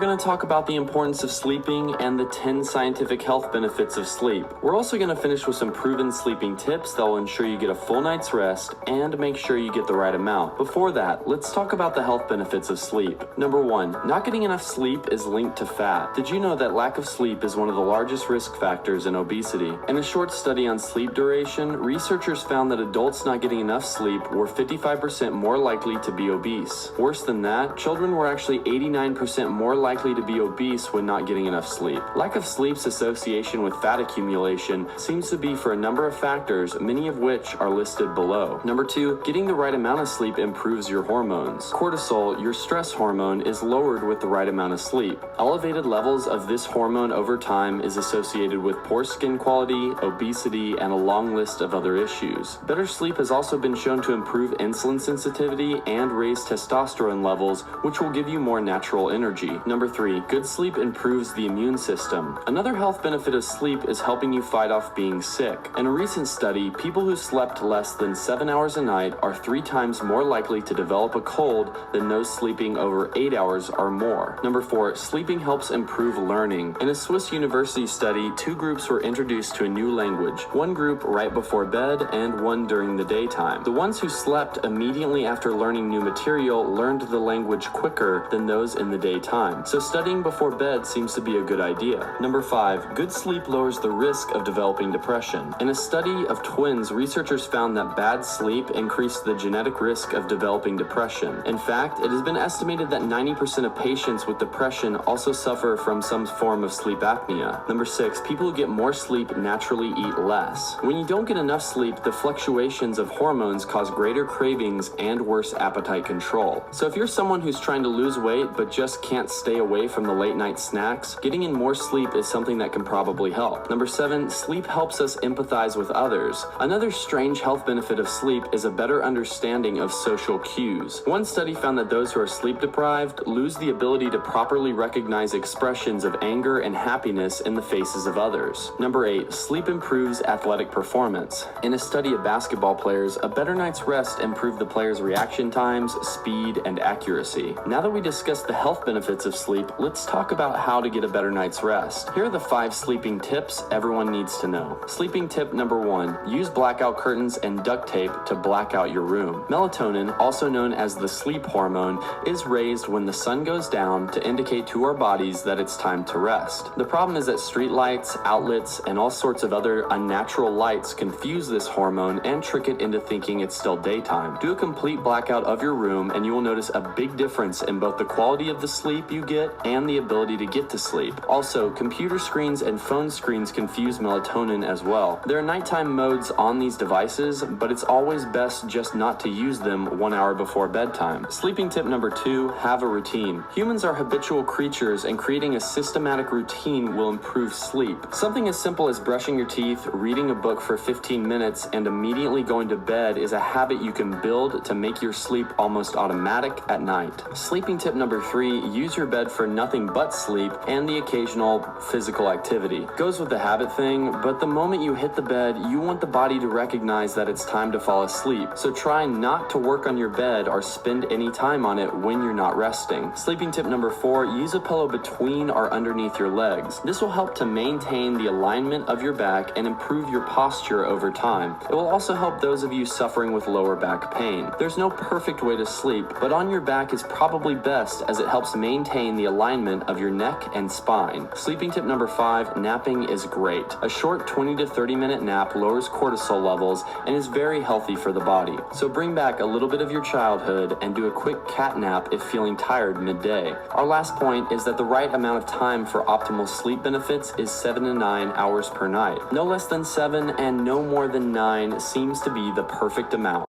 We're going to talk about the importance of sleeping and the 10 scientific health benefits of sleep. We're also going to finish with some proven sleeping tips that will ensure you get a full night's rest and make sure you get the right amount. Before that, let's talk about the health benefits of sleep. Number 1, not getting enough sleep is linked to fat. Did you know that lack of sleep is one of the largest risk factors in obesity? In a short study on sleep duration, researchers found that adults not getting enough sleep were 55% more likely to be obese. Worse than that, children were actually 89% more likely to be obese when not getting enough sleep. Lack of sleep's association with fat accumulation seems to be for a number of factors, many of which are listed below. Number 2, getting the right amount of sleep improves your hormones. Cortisol, your stress hormone, is lowered with the right amount of sleep. Elevated levels of this hormone over time is associated with poor skin quality, obesity, and a long list of other issues. Better sleep has also been shown to improve insulin sensitivity and raise testosterone levels, which will give you more natural energy. Number 3, good sleep improves the immune system. Another health benefit of sleep is helping you fight off being sick. In a recent study, people who slept less than 7 hours a night are 3 times more likely to develop a cold than those sleeping over 8 hours or more. Number 4, sleeping helps improve learning. In a Swiss university study, 2 groups were introduced to a new language. One group right before bed and one during the daytime. The ones who slept immediately after learning new material learned the language quicker than those in the daytime. So studying before bed seems to be a good idea. Number 5, good sleep lowers the risk of developing depression. In a study of twins, researchers found that bad sleep increased the genetic risk of developing depression. In fact, it has been estimated that 90% of patients with depression also suffer from some form of sleep apnea. Number 6, people who get more sleep naturally eat less. When you don't get enough sleep, the fluctuations of hormones cause greater cravings and worse appetite control. So if you're someone who's trying to lose weight but just can't stay away from the late night snacks, getting in more sleep is something that can probably help. Number 7, sleep helps us empathize with others. Another strange health benefit of sleep is a better understanding of social cues. One study found that those who are sleep deprived lose the ability to properly recognize expressions of anger and happiness in the faces of others. Number 8, sleep improves athletic performance. In a study of basketball players, a better night's rest improved the players' reaction times, speed, and accuracy. Now that we discussed the health benefits of sleep, let's talk about how to get a better night's rest. Here are the 5 sleeping tips everyone needs to know. Sleeping tip number 1, use blackout curtains and duct tape to black out your room. Melatonin, also known as the sleep hormone, is raised when the sun goes down to indicate to our bodies that it's time to rest. The problem is that street lights, outlets, and all sorts of other unnatural lights confuse this hormone and trick it into thinking it's still daytime. Do a complete blackout of your room and you will notice a big difference in both the quality of the sleep you get and the ability to get to sleep. Also, computer screens and phone screens confuse melatonin as well. There are nighttime modes on these devices, but it's always best just not to use them 1 hour before bedtime. Sleeping tip number 2, have a routine. Humans are habitual creatures and creating a systematic routine will improve sleep. Something as simple as brushing your teeth, reading a book for 15 minutes, and immediately going to bed is a habit you can build to make your sleep almost automatic at night. Sleeping tip number 3, use your bed for nothing but sleep and the occasional physical activity. Goes with the habit thing, but the moment you hit the bed, you want the body to recognize that it's time to fall asleep. So try not to work on your bed or spend any time on it when you're not resting. Sleeping tip number 4, use a pillow between or underneath your legs. This will help to maintain the alignment of your back and improve your posture over time. It will also help those of you suffering with lower back pain. There's no perfect way to sleep, but on your back is probably best as it helps maintain the alignment of your neck and spine. Sleeping tip number 5, napping is great. A short 20 to 30 minute nap lowers cortisol levels and is very healthy for the body. So bring back a little bit of your childhood and do a quick cat nap if feeling tired midday. Our last point is that the right amount of time for optimal sleep benefits is 7 to 9 hours per night. No less than 7 and no more than 9 seems to be the perfect amount.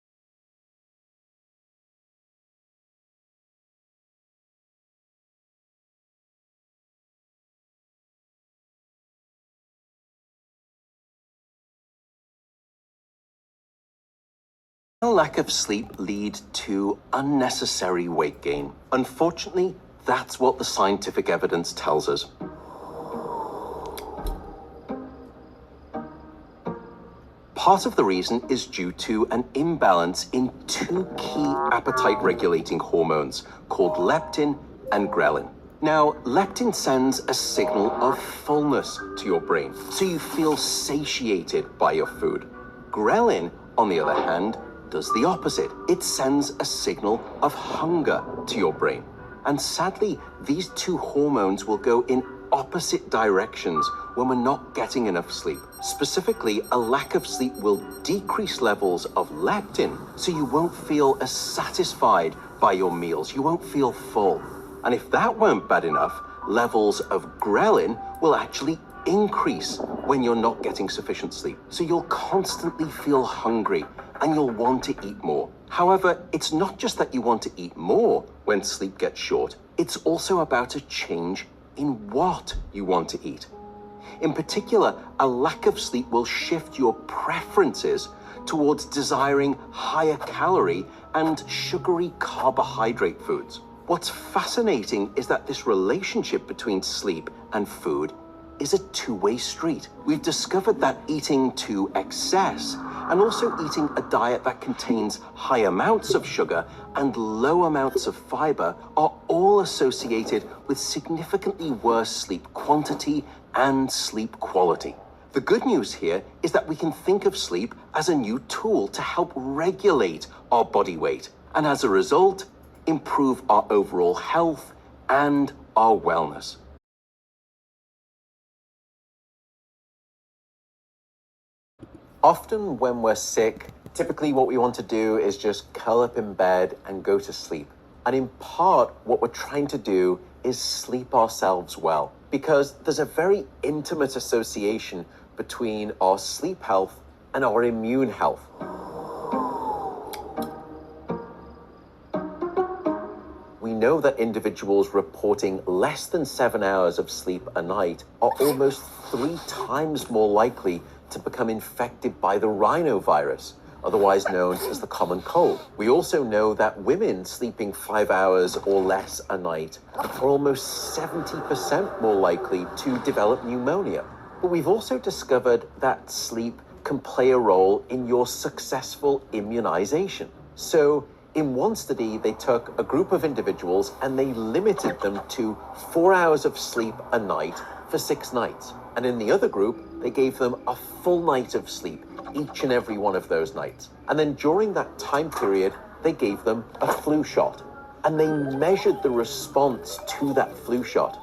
A lack of sleep lead to unnecessary weight gain. Unfortunately, that's what the scientific evidence tells us. Part of the reason is due to an imbalance in 2 key appetite-regulating hormones called leptin and ghrelin. Now, leptin sends a signal of fullness to your brain, so you feel satiated by your food. Ghrelin, on the other hand, does the opposite. It sends a signal of hunger to your brain. And sadly, these two hormones will go in opposite directions when we're not getting enough sleep. Specifically, a lack of sleep will decrease levels of leptin, so you won't feel as satisfied by your meals. You won't feel full. And if that weren't bad enough, levels of ghrelin will actually increase when you're not getting sufficient sleep. So you'll constantly feel hungry and you'll want to eat more. However, it's not just that you want to eat more when sleep gets short. It's also about a change in what you want to eat. In particular, a lack of sleep will shift your preferences towards desiring higher calorie and sugary carbohydrate foods. What's fascinating is that this relationship between sleep and food is a two-way street. We've discovered that eating to excess and also eating a diet that contains high amounts of sugar and low amounts of fiber are all associated with significantly worse sleep quantity and sleep quality. The good news here is that we can think of sleep as a new tool to help regulate our body weight, and as a result, improve our overall health and our wellness. Often when we're sick, typically what we want to do is just curl up in bed and go to sleep. And in part, what we're trying to do is sleep ourselves well, because there's a very intimate association between our sleep health and our immune health. We know that individuals reporting less than 7 hours of sleep a night are almost 3 times more likely to become infected by the rhinovirus, otherwise known as the common cold. We also know that women sleeping 5 hours or less a night are almost 70% more likely to develop pneumonia. But we've also discovered that sleep can play a role in your successful immunization. So in one study, they took a group of individuals and they limited them to 4 hours of sleep a night for 6 nights. And in the other group, they gave them a full night of sleep each and every one of those nights. And then during that time period, they gave them a flu shot. And they measured the response to that flu shot.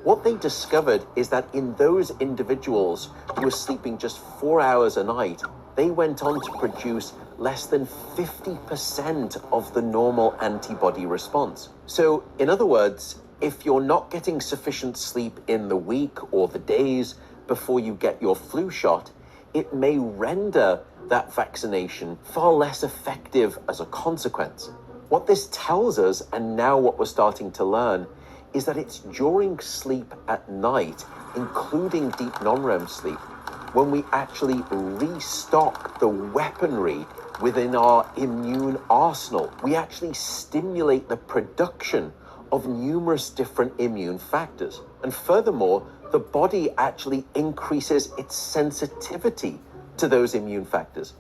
What they discovered is that in those individuals who were sleeping just 4 hours a night, they went on to produce less than 50% of the normal antibody response. So in other words, if you're not getting sufficient sleep in the week or the days before you get your flu shot, it may render that vaccination far less effective as a consequence. What this tells us, and now what we're starting to learn, is that it's during sleep at night, including deep non-REM sleep, when we actually restock the weaponry within our immune arsenal. We actually stimulate the production of numerous different immune factors. And furthermore, the body actually increases its sensitivity to those immune factors.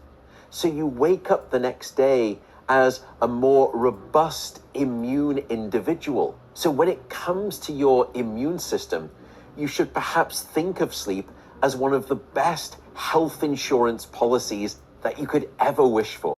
So you wake up the next day as a more robust immune individual. So when it comes to your immune system, you should perhaps think of sleep as one of the best health insurance policies that you could ever wish for.